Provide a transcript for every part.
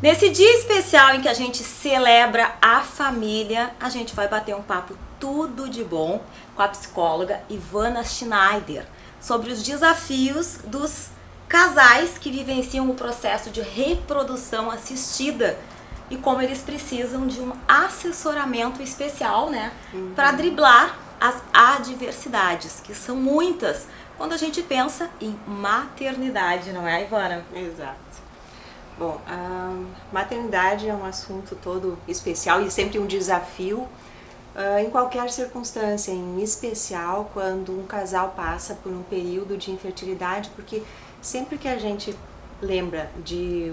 Nesse dia especial em que a gente celebra a família, a gente vai bater um papo tudo de bom com a psicóloga Ivana Schneider sobre os desafios dos casais que vivenciam o processo de reprodução assistida e como eles precisam de um assessoramento especial, né, para driblar as adversidades, que são muitas, quando a gente pensa em maternidade, não é, Ivana? Exato. Bom, a maternidade é um assunto todo especial e sempre um desafio em qualquer circunstância, em especial quando um casal passa por um período de infertilidade, porque sempre que a gente lembra de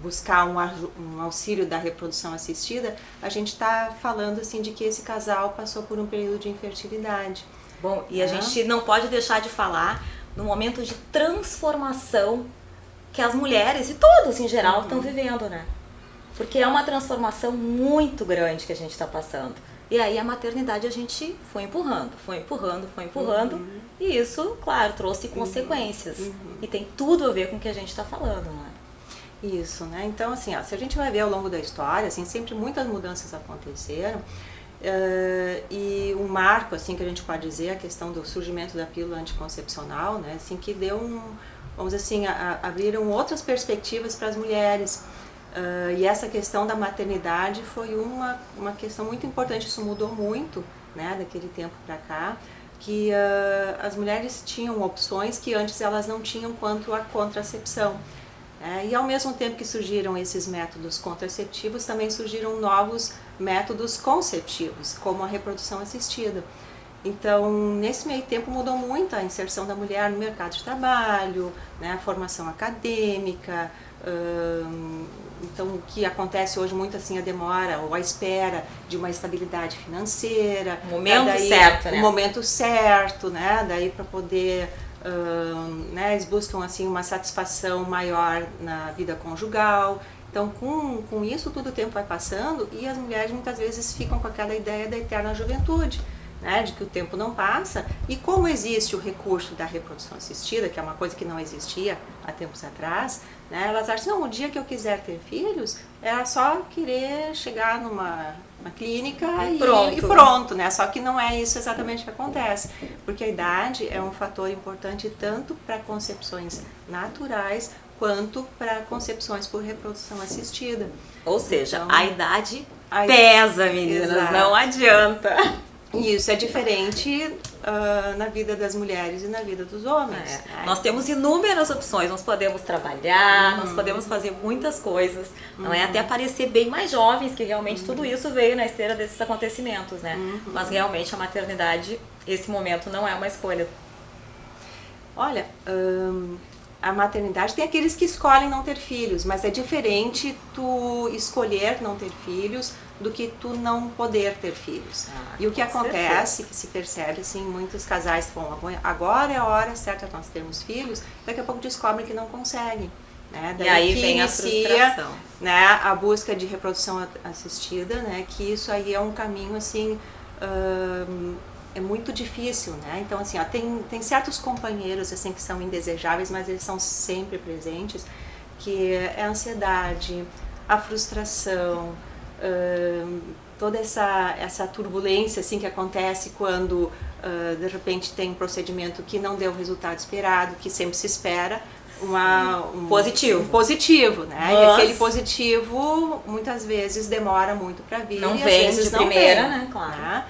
buscar um auxílio da reprodução assistida, a gente está falando assim de que esse casal passou por um período de infertilidade. Bom, e a gente não pode deixar de falar no momento de transformação que as mulheres e todos em geral estão vivendo, né? Porque é uma transformação muito grande que a gente está passando. E aí a maternidade a gente foi empurrando. E isso, claro, trouxe consequências. E tem tudo a ver com o que a gente está falando, não é? Isso, né? Então, assim, ó, se a gente vai ver ao longo da história, assim, sempre muitas mudanças aconteceram. E um marco, assim, que a gente pode dizer, a questão do surgimento da pílula anticoncepcional, né? Assim, que deu vamos dizer assim, abriram outras perspectivas para as mulheres. E essa questão da maternidade foi uma questão muito importante, isso mudou muito, né, daquele tempo para cá, que as mulheres tinham opções que antes elas não tinham quanto à contracepção. E ao mesmo tempo que surgiram esses métodos contraceptivos, também surgiram novos métodos conceptivos, como a reprodução assistida. Então, nesse meio tempo mudou muito a inserção da mulher no mercado de trabalho, né, a formação acadêmica. Então, o que acontece hoje muito assim, a demora ou a espera de uma estabilidade financeira. O momento certo, né? O momento certo, né? Daí para poder, né, eles buscam assim uma satisfação maior na vida conjugal. Então, com isso tudo o tempo vai passando e as mulheres muitas vezes ficam com aquela ideia da eterna juventude, né, de que o tempo não passa, e como existe o recurso da reprodução assistida, que é uma coisa que não existia há tempos atrás, né, elas acham, não, o dia que eu quiser ter filhos, é só querer chegar numa clínica e pronto, né? Só que não é isso exatamente que acontece, porque a idade é um fator importante tanto para concepções naturais quanto para concepções por reprodução assistida. Ou seja, então, a idade pesa, meninas, exato. Não adianta. Isso é diferente na vida das mulheres e na vida dos homens. Nós temos inúmeras opções, nós podemos trabalhar, nós podemos fazer muitas coisas, não é? Até parecer bem mais jovens, que realmente tudo isso veio na esteira desses acontecimentos, né? Mas realmente a maternidade, esse momento não é uma escolha. Olha, a maternidade tem aqueles que escolhem não ter filhos, mas é diferente tu escolher não ter filhos do que tu não poder ter filhos. E o que acontece, que se percebe assim, muitos casais falam, agora é a hora certa de nós termos filhos, daqui a pouco descobrem que não conseguem. Né? Daí e aí vem a frustração. Né, a busca de reprodução assistida, né, que isso aí é um caminho assim, é muito difícil, né? Então assim, ó, tem certos companheiros assim que são indesejáveis, mas eles são sempre presentes, que é a ansiedade, a frustração, toda essa turbulência assim que acontece quando de repente tem um procedimento que não deu o resultado esperado, que sempre se espera positivo, né? Mas... E aquele positivo muitas vezes demora muito para vir, não e vem às vezes de não primeira, vem, né? Claro. Né?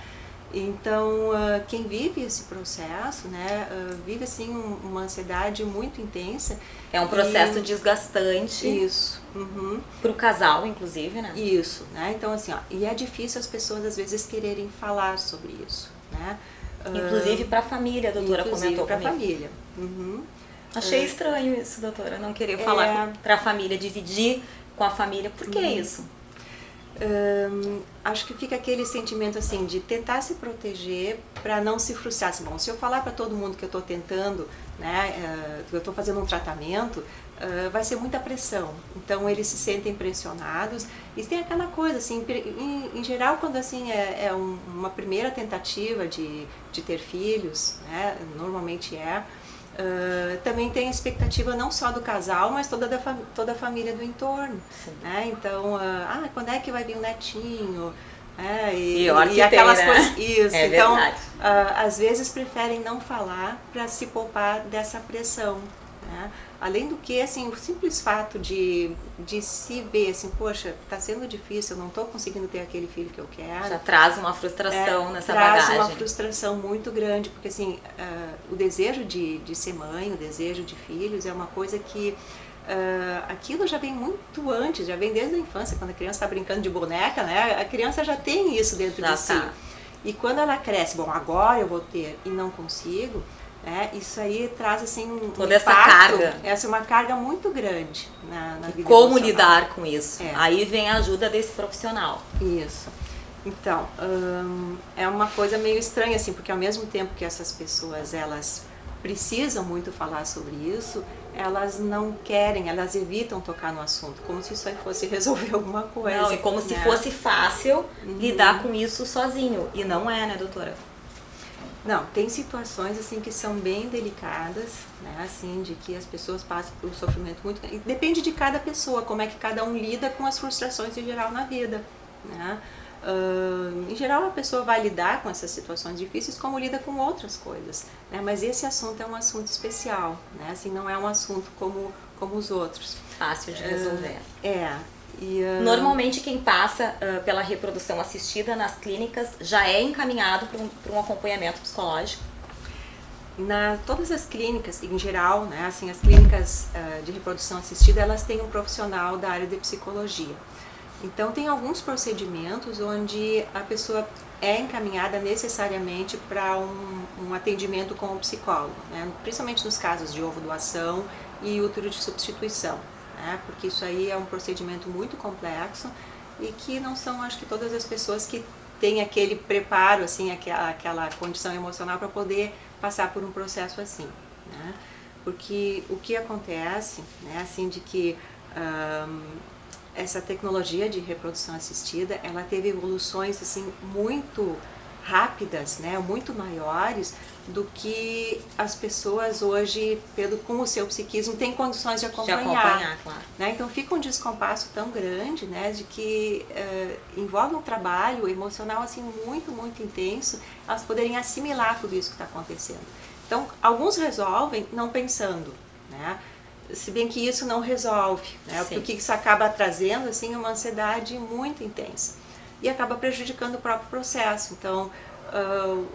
Então, quem vive esse processo, né, vive assim uma ansiedade muito intensa. É um processo desgastante. Isso. Para o casal, inclusive, né? Isso, né? Então, assim, ó, e é difícil as pessoas às vezes quererem falar sobre isso, né? Inclusive para a família, a doutora comentou para a comigo. Família. Achei estranho isso, doutora, não querer falar para a família, dividir com a família. Por que isso? Acho que fica aquele sentimento assim de tentar se proteger para não se frustrar. Assim, bom, se eu falar para todo mundo que eu estou tentando, né, que eu estou fazendo um tratamento, vai ser muita pressão. Então eles se sentem pressionados e tem aquela coisa assim, em geral quando assim uma primeira tentativa de ter filhos, né, normalmente também tem a expectativa não só do casal, mas toda a família do entorno. Né? Então, quando é que vai vir um netinho? E aquelas coisas. Isso. Então, às vezes preferem não falar para se poupar dessa pressão. Né? Além do que, assim, o simples fato de se ver assim, poxa, está sendo difícil, eu não estou conseguindo ter aquele filho que eu quero. Já traz uma frustração nessa bagagem. Traz uma frustração muito grande, porque assim, o desejo de ser mãe, o desejo de filhos é uma coisa que aquilo já vem muito antes, já vem desde a infância, quando a criança está brincando de boneca, né? A criança já tem isso dentro de si. E quando ela cresce, bom, agora eu vou ter e não consigo, isso aí traz assim toda essa carga. Essa é uma carga muito grande na vida como emocional. lidar com isso? Aí vem a ajuda desse profissional. Isso. Então, é uma coisa meio estranha assim, porque ao mesmo tempo que essas pessoas elas precisam muito falar sobre isso, elas não querem, elas evitam tocar no assunto, como se isso aí fosse resolver alguma coisa. Não, e como se fosse fácil lidar com isso sozinho. E não é, né, doutora? Não, tem situações assim que são bem delicadas, né, assim, de que as pessoas passam por um sofrimento muito... E depende de cada pessoa, como é que cada um lida com as frustrações em geral na vida, né? Em geral a pessoa vai lidar com essas situações difíceis como lida com outras coisas, né? Mas esse assunto é um assunto especial, né? Assim, não é um assunto como os outros. Fácil de resolver. Normalmente quem passa pela reprodução assistida nas clínicas já é encaminhado para um acompanhamento psicológico? Todas as clínicas, em geral, né, assim, as clínicas de reprodução assistida, elas têm um profissional da área de psicologia. Então tem alguns procedimentos onde a pessoa é encaminhada necessariamente para um atendimento com o psicólogo, né? Principalmente nos casos de ovodoação e útero de substituição, né? Porque isso aí é um procedimento muito complexo e que não são, acho que, todas as pessoas que têm aquele preparo, assim, aquela condição emocional para poder passar por um processo assim, né? Porque o que acontece, né, assim, de que essa tecnologia de reprodução assistida, ela teve evoluções assim muito rápidas, né, muito maiores do que as pessoas hoje, com o seu psiquismo, têm condições de acompanhar, claro. Né? Então fica um descompasso tão grande, né, de que envolve um trabalho emocional assim muito, muito intenso, elas poderem assimilar tudo isso que está acontecendo. Então, alguns resolvem não pensando, né? Se bem que isso não resolve, né? Porque isso acaba trazendo assim uma ansiedade muito intensa e acaba prejudicando o próprio processo. Então,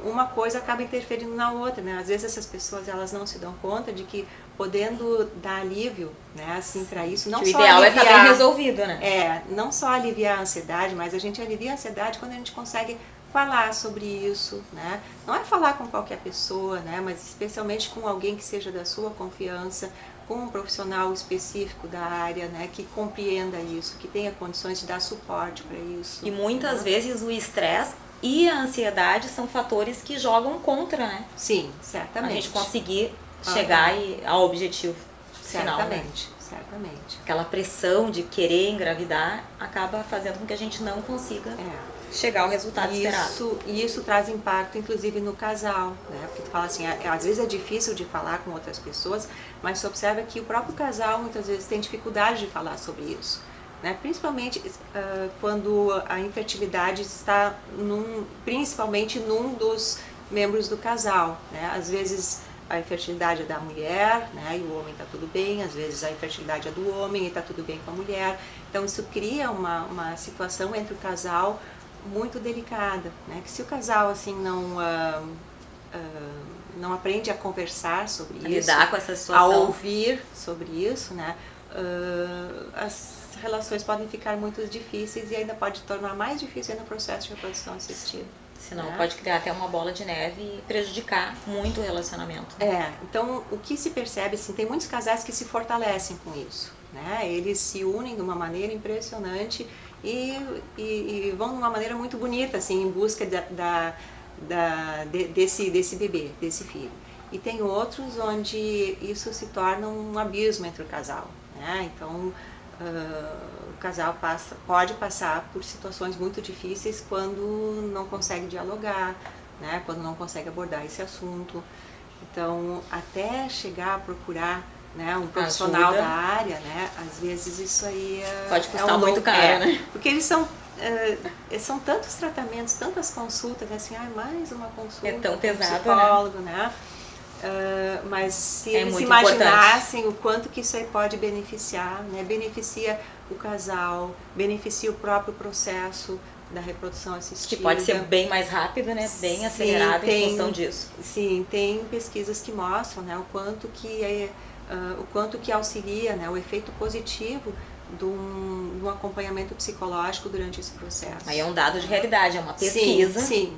uma coisa acaba interferindo na outra, né? Às vezes essas pessoas elas não se dão conta de que podendo dar alívio, né, assim, para isso, não que só o ideal aliviar, é estar bem resolvido, né? Não só aliviar a ansiedade, mas a gente alivia a ansiedade quando a gente consegue falar sobre isso, né? Não é falar com qualquer pessoa, né, mas especialmente com alguém que seja da sua confiança, com um profissional específico da área, né, que compreenda isso, que tenha condições de dar suporte para isso. E muitas vezes o estresse e a ansiedade são fatores que jogam contra, né? Sim, certamente. A gente conseguir chegar ao objetivo final, né? Certamente. Aquela pressão de querer engravidar acaba fazendo com que a gente não consiga chegar ao resultado esperado. E isso traz impacto, inclusive, no casal, né? Porque tu fala assim, às vezes é difícil de falar com outras pessoas, mas você observa que o próprio casal muitas vezes tem dificuldade de falar sobre isso, né? Principalmente quando a infertilidade está principalmente num dos membros do casal, né? Às vezes a infertilidade é da mulher, né, e o homem está tudo bem, às vezes a infertilidade é do homem e está tudo bem com a mulher. Então isso cria uma situação entre o casal muito delicada, né, que se o casal assim não aprende a conversar sobre isso, lidar com essa situação, a ouvir sobre isso, né, as relações podem ficar muito difíceis e ainda pode tornar mais difícil ainda o processo de reprodução assistida. Senão pode criar até uma bola de neve e prejudicar muito o relacionamento. Então o que se percebe, assim, tem muitos casais que se fortalecem com isso, né? Eles se unem de uma maneira impressionante e vão de uma maneira muito bonita, assim, em busca desse bebê, desse filho. E tem outros onde isso se torna um abismo entre o casal, né? Então o casal pode passar por situações muito difíceis quando não consegue dialogar, né? Quando não consegue abordar esse assunto. Então, até chegar a procurar, né, um profissional Ajuda. da área, né, às vezes isso aí Pode custar um muito caro, né? Porque são tantos tratamentos, tantas consultas, né, assim, mais uma consulta É tão com um pesado, psicólogo, né? Mas se É eles muito imaginassem o quanto que isso aí pode beneficiar, né? Beneficia o casal, beneficia o próprio processo da reprodução assistida. Que pode ser bem mais rápido, né? Bem Sim, acelerado em função disso. Sim, tem pesquisas que mostram, né, o quanto que auxilia, né, o efeito positivo de um acompanhamento psicológico durante esse processo. Aí é um dado de realidade, é uma pesquisa. Sim.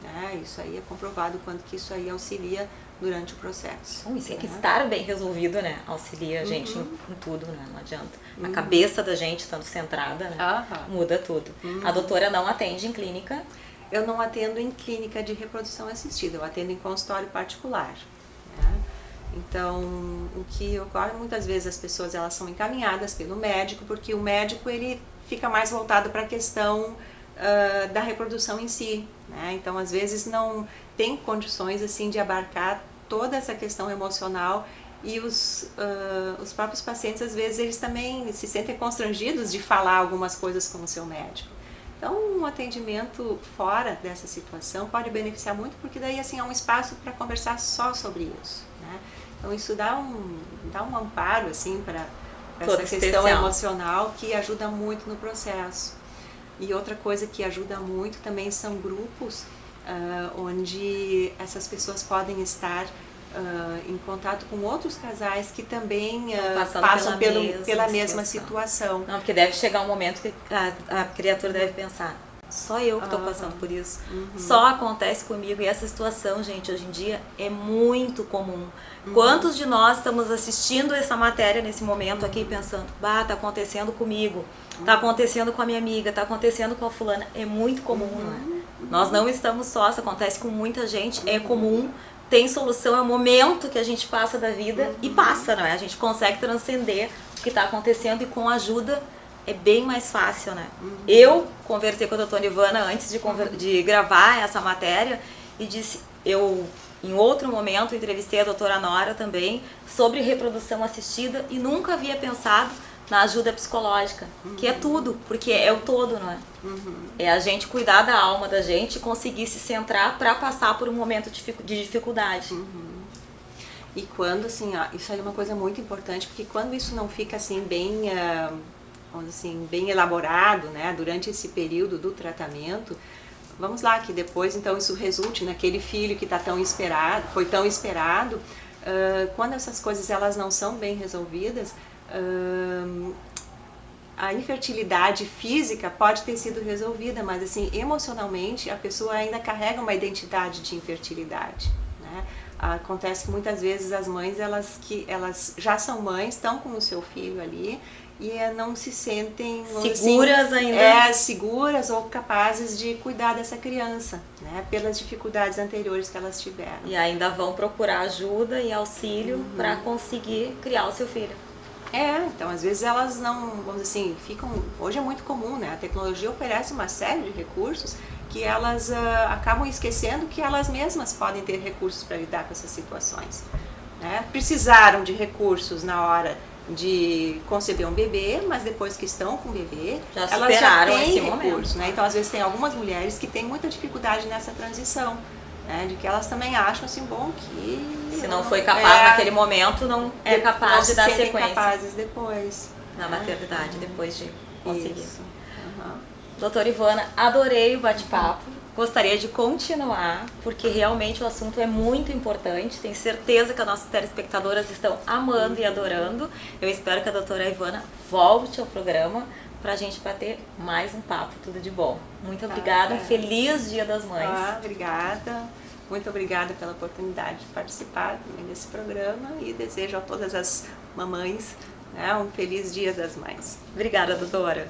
Né, isso aí é comprovado o quanto que isso aí auxilia durante o processo. Bom, isso é que né? estar bem resolvido, né? Auxilia a gente em tudo, né? Não adianta. A cabeça da gente estando centrada, né? Muda tudo. A doutora não atende em clínica? Eu não atendo em clínica de reprodução assistida, eu atendo em consultório particular. Né? Então, o que ocorre muitas vezes, as pessoas elas são encaminhadas pelo médico, porque o médico ele fica mais voltado para a questão da reprodução em si. Né? Então, às vezes não tem condições assim de abarcar toda essa questão emocional e os próprios pacientes, às vezes, eles também se sentem constrangidos de falar algumas coisas com o seu médico. Então, um atendimento fora dessa situação pode beneficiar muito, porque daí assim, há um espaço para conversar só sobre isso. Né? Então, isso dá um amparo assim, para essa questão emocional que ajuda muito no processo. E outra coisa que ajuda muito também são grupos onde essas pessoas podem estar em contato com outros casais que também passam pela mesma situação. Não, porque deve chegar um momento que a criatura deve pensar, só eu que estou passando por isso, só acontece comigo. E essa situação, gente, hoje em dia é muito comum. Quantos de nós estamos assistindo essa matéria nesse momento aqui pensando, tá acontecendo comigo, tá acontecendo com a minha amiga, tá acontecendo com a fulana. É muito comum, né? Nós não estamos só, isso acontece com muita gente, é comum. Tem solução, é o momento que a gente passa da vida e passa, não é? A gente consegue transcender o que está acontecendo e com ajuda é bem mais fácil, né? Eu conversei com a doutora Ivana antes de gravar essa matéria e disse, em outro momento entrevistei a doutora Nora também sobre reprodução assistida e nunca havia pensado na ajuda psicológica, que é tudo, porque é o todo, não é? É a gente cuidar da alma da gente e conseguir se centrar para passar por um momento de dificuldade. E quando, assim, isso aí é uma coisa muito importante, porque quando isso não fica assim bem, vamos dizer assim, bem elaborado, né, durante esse período do tratamento, vamos lá, que depois então isso resulte naquele filho que foi tão esperado, quando essas coisas elas não são bem resolvidas, a infertilidade física pode ter sido resolvida, mas assim, emocionalmente a pessoa ainda carrega uma identidade de infertilidade, né? Acontece que muitas vezes as mães, elas já são mães, estão com o seu filho ali e não se sentem seguras ainda. Seguras ou capazes de cuidar dessa criança, né? Pelas dificuldades anteriores que elas tiveram. E ainda vão procurar ajuda e auxílio para conseguir criar o seu filho. Então às vezes elas não, vamos dizer assim, hoje é muito comum, né? A tecnologia oferece uma série de recursos que elas acabam esquecendo que elas mesmas podem ter recursos para lidar com essas situações. Né? Precisaram de recursos na hora de conceber um bebê, mas depois que estão com o bebê, elas já têm recursos. Né? Então às vezes tem algumas mulheres que têm muita dificuldade nessa transição. Né, de que elas também acham assim, bom, que se não foi capaz naquele momento, não é capaz de dar sequência. Capazes depois. Na maternidade, depois de conseguir. Doutora Ivana, adorei o bate-papo. Gostaria de continuar, porque realmente o assunto é muito importante. Tenho certeza que as nossas telespectadoras estão amando e adorando. Eu espero que a doutora Ivana volte ao programa para a gente bater mais um papo. Tudo de bom. Muito obrigada. Feliz Dia das Mães. Obrigada. Muito obrigada pela oportunidade de participar desse programa e desejo a todas as mamães um feliz Dia das Mães. Obrigada, doutora.